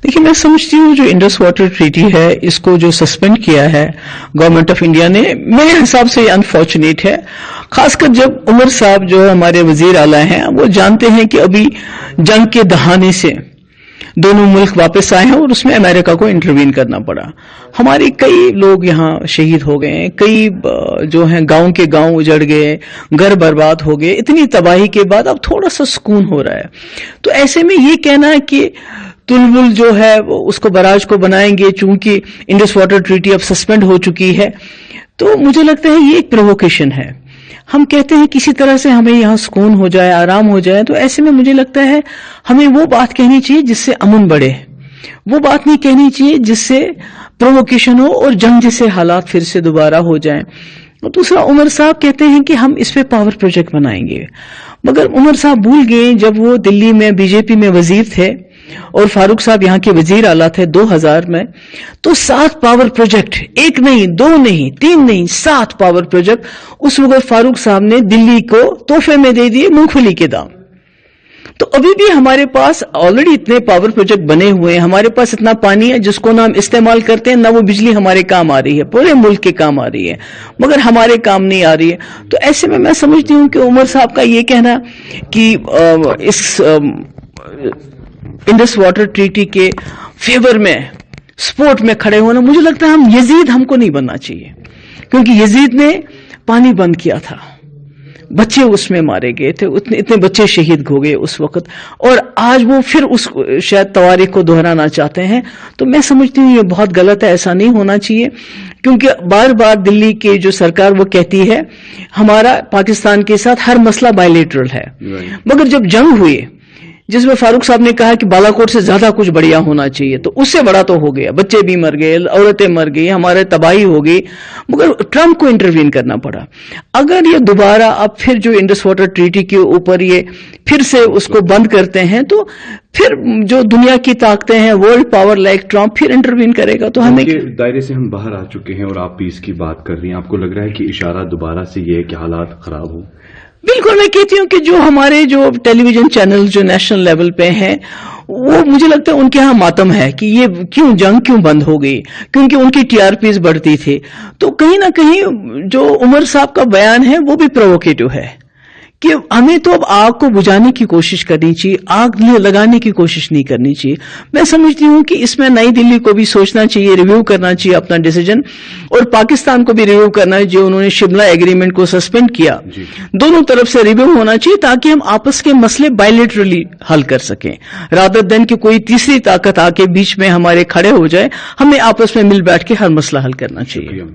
देखिए, मैं समझती हूँ जो इंडस वाटर ट्रीटी है, इसको जो सस्पेंड किया है गवर्नमेंट ऑफ इंडिया ने, मेरे हिसाब से अनफॉर्चुनेट है। खासकर जब उमर साहब जो हमारे वजीर आला हैं, वो जानते हैं कि अभी जंग के दहाने से दोनों मुल्क वापस आए हैं और उसमें अमेरिका को इंटरवीन करना पड़ा। हमारे कई लोग यहाँ शहीद हो गए हैं, कई जो हैं गांव के गांव उजड़ गए, घर बर्बाद हो गए। इतनी तबाही के बाद अब थोड़ा सा सुकून हो रहा है। तो ऐसे में ये कहना है कि तुलबुल जो है वो उसको बराज को बनाएंगे चूंकि इंडस वाटर ट्रीटी अब सस्पेंड हो चुकी है, तो मुझे लगता है ये एक प्रोवोकेशन है। हम कहते हैं किसी तरह से हमें यहाँ सुकून हो जाए, आराम हो जाए, तो ऐसे में मुझे लगता है हमें वो बात कहनी चाहिए जिससे अमन बढ़े, वो बात नहीं कहनी चाहिए जिससे प्रोवोकेशन हो और जंग जैसे हालात फिर से दोबारा हो जाएं। और दूसरा, उमर साहब कहते हैं कि हम इस पे पावर प्रोजेक्ट बनाएंगे, मगर उमर साहब भूल गए जब वो दिल्ली में बीजेपी में वजीर थे और फारूक साहब यहाँ के वजीर आला थे 2000 में, तो 7 पावर प्रोजेक्ट, 1 नहीं, 2 नहीं, 3 नहीं, 7 पावर प्रोजेक्ट उस वक्त फारूक साहब ने दिल्ली को तोहफे में दे दिए मूंगफली के दाम। तो अभी भी हमारे पास ऑलरेडी इतने पावर प्रोजेक्ट बने हुए हैं, हमारे पास इतना पानी है जिसको ना हम इस्तेमाल करते हैं, ना वो बिजली हमारे काम आ रही है, पूरे मुल्क के काम आ रही है, मगर हमारे काम नहीं आ रही है। तो ऐसे में मैं समझती हूं कि उमर साहब का ये कहना कि इस इंडस वाटर ट्रीटी के फेवर में सपोर्ट में खड़े होना, मुझे लगता है हम यजीद हमको नहीं बनना चाहिए, क्योंकि यजीद ने पानी बंद किया था, बच्चे उसमें मारे गए थे, इतने बच्चे शहीद हो गए उस वक्त, और आज वो फिर उस शायद तवारीख को दोहराना चाहते हैं। तो मैं समझती हूँ ये बहुत गलत है, ऐसा नहीं होना चाहिए, क्योंकि बार बार दिल्ली की जो सरकार वो कहती है हमारा पाकिस्तान के साथ हर मसला बायलेटरल है, मगर जब जंग हुई जिसमें फारूक साहब ने कहा कि बालाकोट से ज्यादा कुछ बढ़िया होना चाहिए, तो उससे बड़ा तो हो गया, बच्चे भी मर गए, औरतें मर गई, हमारे तबाही हो गई, मगर ट्रंप को इंटरवीन करना पड़ा। अगर ये दोबारा अब फिर जो इंडस वाटर ट्रीटी के ऊपर ये फिर से उसको बंद करते हैं, तो फिर जो दुनिया की ताकतें हैं, वर्ल्ड पावर लाइक ट्रंप फिर इंटरवीन करेगा। तो हमें दायरे से हम बाहर आ चुके हैं और आप पीस की बात कर रही हैं, आपको लग रहा है कि इशारा दोबारा से ये है कि हालात खराब हो? बिल्कुल, मैं कहती हूँ कि जो हमारे जो टेलीविजन चैनल जो नेशनल लेवल पे हैं, वो मुझे लगता है उनके यहाँ मातम है कि ये जंग क्यों बंद हो गई, क्योंकि उनकी टीआरपीज बढ़ती थी। तो कहीं ना कहीं जो उमर साहब का बयान है वो भी प्रोवोकेटिव है कि हमें तो अब आग को बुझाने की कोशिश करनी चाहिए, आग लगाने की कोशिश नहीं करनी चाहिए। मैं समझती हूँ कि इसमें नई दिल्ली को भी सोचना चाहिए, रिव्यू करना चाहिए अपना डिसीजन, और पाकिस्तान को भी रिव्यू करना है जो उन्होंने शिमला एग्रीमेंट को सस्पेंड किया। दोनों तरफ से रिव्यू होना चाहिए ताकि हम आपस के मसले बायलेटरली हल कर सकें, रादर देन कि कोई तीसरी ताकत आके बीच में हमारे खड़े हो जाए। हमें आपस में मिल बैठ के हर मसला हल करना चाहिए।